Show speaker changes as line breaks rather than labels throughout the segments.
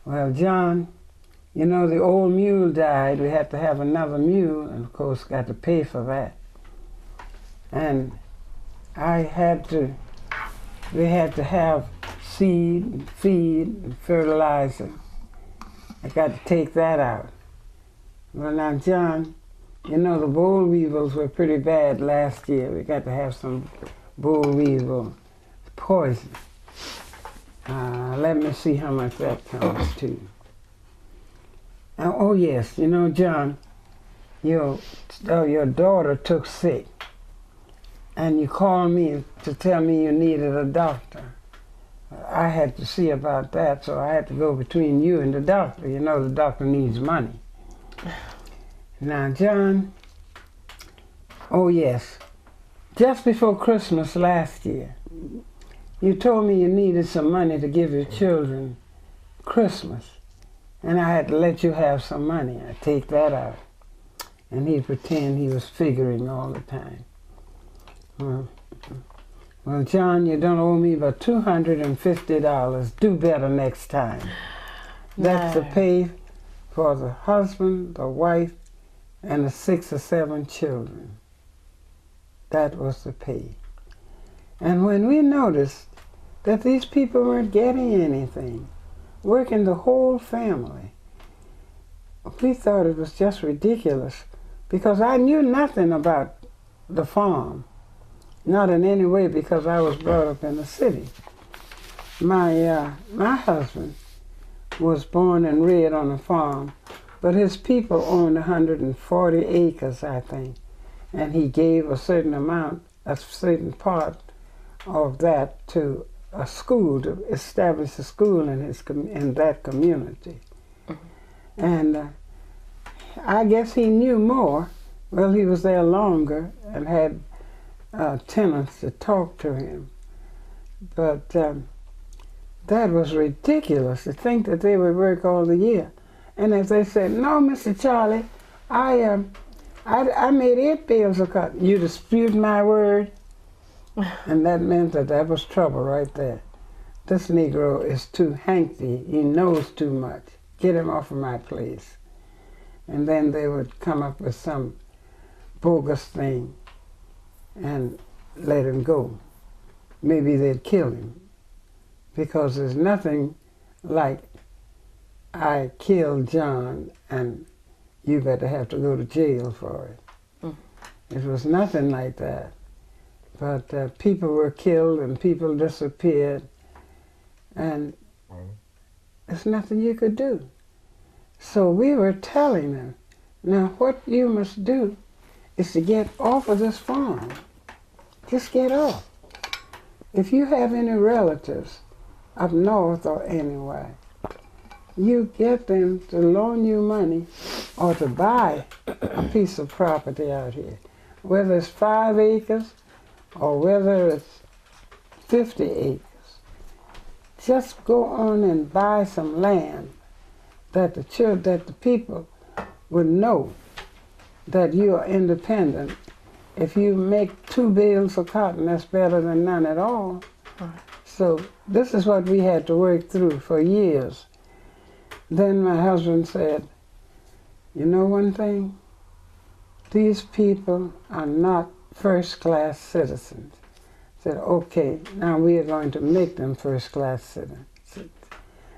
Well, John, you know, the old mule died. We had to have another mule, and of course got to pay for that. And we had to have seed, and feed, and fertilizer. I got to take that out. Well, now, John, you know, the boll weevils were pretty bad last year. We got to have some boll weevil poison. Let me see how much that comes to. Oh, yes, you know, John, your daughter took sick, and you called me to tell me you needed a doctor. I had to see about that, so I had to go between you and the doctor. You know, the doctor needs money. Now, John, oh, yes, just before Christmas last year, you told me you needed some money to give your children Christmas, and I had to let you have some money. I take that out. And he'd pretend he was figuring all the time. Well, John, you don't owe me but $250. Do better next time. That's the pay for the husband, the wife, and the 6 or 7 children. That was the pay. And when we noticed that these people weren't getting anything, working the whole family, we thought it was just ridiculous, because I knew nothing about the farm, not in any way, because I was brought up in the city. My husband was born and reared on a farm, but his people owned 140 acres, I think, and he gave a certain amount, a certain part of that to a school, to establish a school in that community. Mm-hmm. And I guess he knew more. Well, he was there longer and had tenants to talk to him. But that was ridiculous, to think that they would work all the year. And if they said, "No, Mr. Charlie, I made 8 bales of cotton," you dispute my word? And that meant that was trouble right there. This Negro is too hanky. He knows too much. Get him off of my place. And then they would come up with some bogus thing and let him go. Maybe they'd kill him, because there's nothing like I killed John and you better have to go to jail for it. Mm. It was nothing like that. But people were killed and people disappeared, and there's nothing you could do. So we were telling them, now what you must do is to get off of this farm. Just get off. If you have any relatives up north or anywhere, you get them to loan you money or to buy a piece of property out here, whether it's 5 acres or whether it's 50 acres. Just go on and buy some land that the people would know that you are independent. If you make 2 bales of cotton, that's better than none at all. Right. So this is what we had to work through for years. Then my husband said, "You know one thing? These people are not first-class citizens." I said, "Okay, now we are going to make them first-class citizens."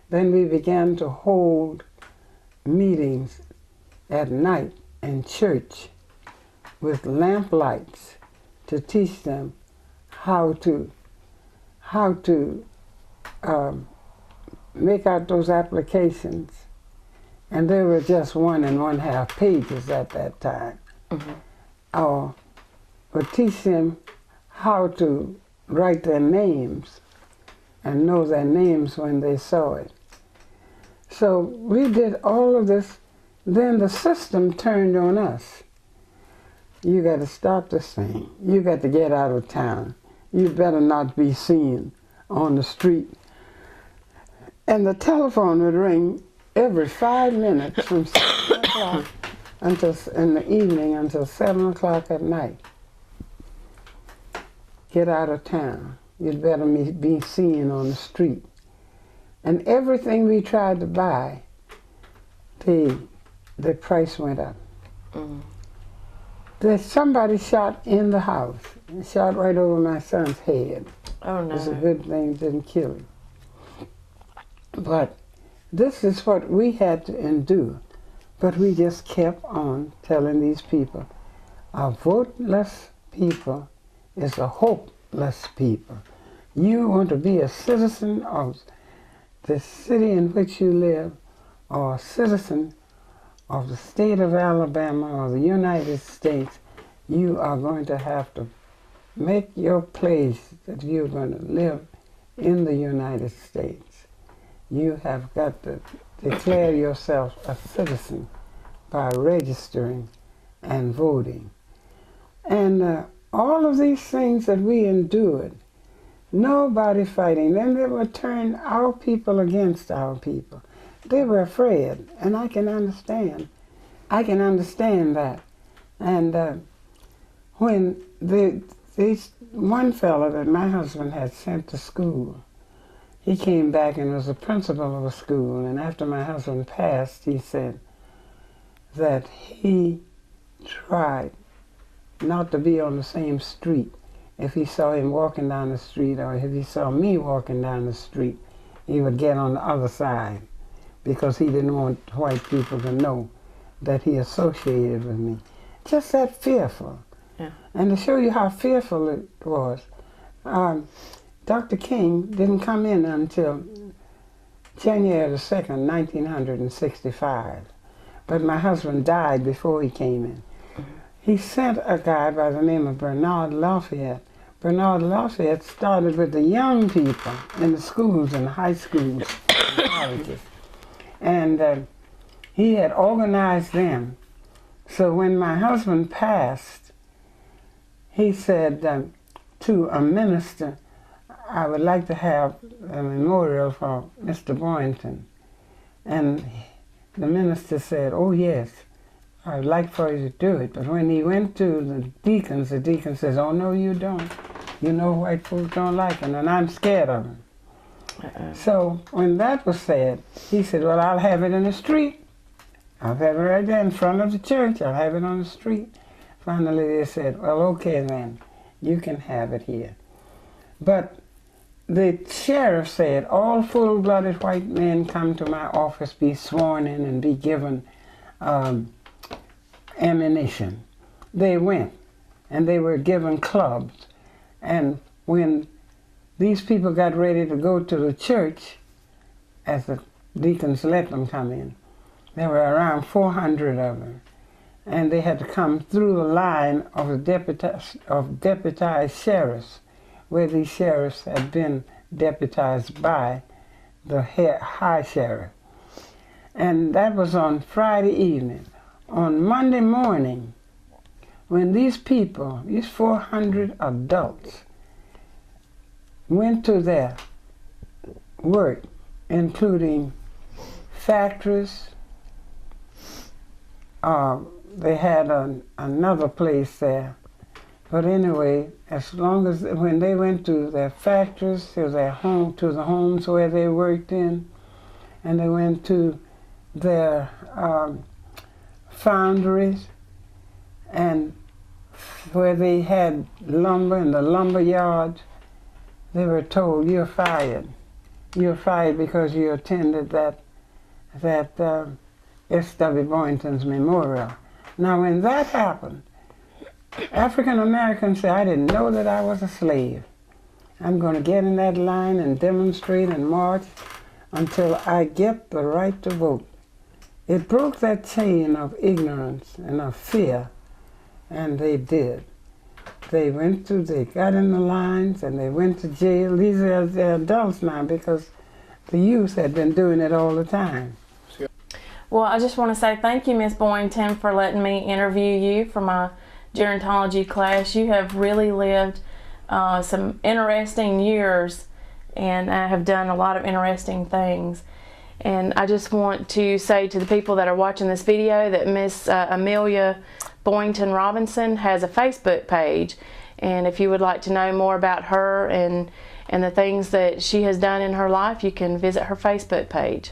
Then we began to hold meetings at night in church with lamp lights to teach them how to make out those applications. And they were just 1 1/2 pages at that time. Mm-hmm. Or teach them how to write their names and know their names when they saw it. So we did all of this. Then the system turned on us. You got to stop this thing. You got to get out of town. You better not be seen on the street. And the telephone would ring every 5 minutes from 7 o'clock in the evening until 7 o'clock at night. Get out of town. You'd better be seen on the street. And everything we tried to buy, the price went up. There's somebody shot in the house, shot right over my son's head.
Oh no.
It's a good thing it didn't kill him. But this is what we had to endure. But we just kept on telling these people, a voteless people is a hopeless people. You want to be a citizen of the city in which you live, or a citizen of the state of Alabama or the United States, you are going to have to make your place that you're going to live in the United States. You have got to declare yourself a citizen by registering and voting. And all of these things that we endured, nobody fighting. Then they would turn our people against our people. They were afraid, and I can understand. I can understand that. And when one fellow that my husband had sent to school, he came back and was the principal of a school, and after my husband passed, he said that he tried not to be on the same street. If he saw him walking down the street, or if he saw me walking down the street, he would get on the other side, because he didn't want white people to know that he associated with me. Just that fearful.
Yeah.
And to show you how fearful it was, Dr. King didn't come in until January the 2nd, 1965. But my husband died before he came in. He sent a guy by the name of Bernard Lafayette. Bernard Lafayette started with the young people in the schools and high schools and colleges. And he had organized them. So when my husband passed, he said to a minister, I would like to have a memorial for Mr. Boynton. And the minister said, oh yes, I'd like for you to do it. But when he went to the deacon says, oh no, you don't. You know white folks don't like him, and I'm scared of him. So when that was said, he said, well, I'll have it in the street. I'll have it right there in front of the church. I'll have it on the street. Finally they said, well, okay then, you can have it here. But the sheriff said, all full-blooded white men come to my office, be sworn in and be given ammunition. They went, and they were given clubs. And when these people got ready to go to the church, as the deacons let them come in, there were around 400 of them. And they had to come through the line of deputized sheriffs, where these sheriffs had been deputized by the high sheriff. And that was on Friday evening. On Monday morning, when these people, these 400 adults, went to their work, including factories, they had another place there. But anyway, as long as when they went to their factories, to their home, to the homes where they worked in, and they went to their foundries, and where they had lumber in the lumber yards, they were told, you're fired. You're fired because you attended that S.W. Boynton's memorial. Now when that happened, African Americans said, I didn't know that I was a slave. I'm going to get in that line and demonstrate and march until I get the right to vote. It broke that chain of ignorance and of fear, and they did. They got in the lines and they went to jail. These are the adults now because the youth had been doing it all the time.
Well, I just want to say thank you, Miss Boynton, for letting me interview you for my gerontology class. You have really lived some interesting years and have done a lot of interesting things. And I just want to say to the people that are watching this video that Miss Amelia Boynton Robinson has a Facebook page, and if you would like to know more about her and and the things that she has done in her life, you can visit her Facebook page.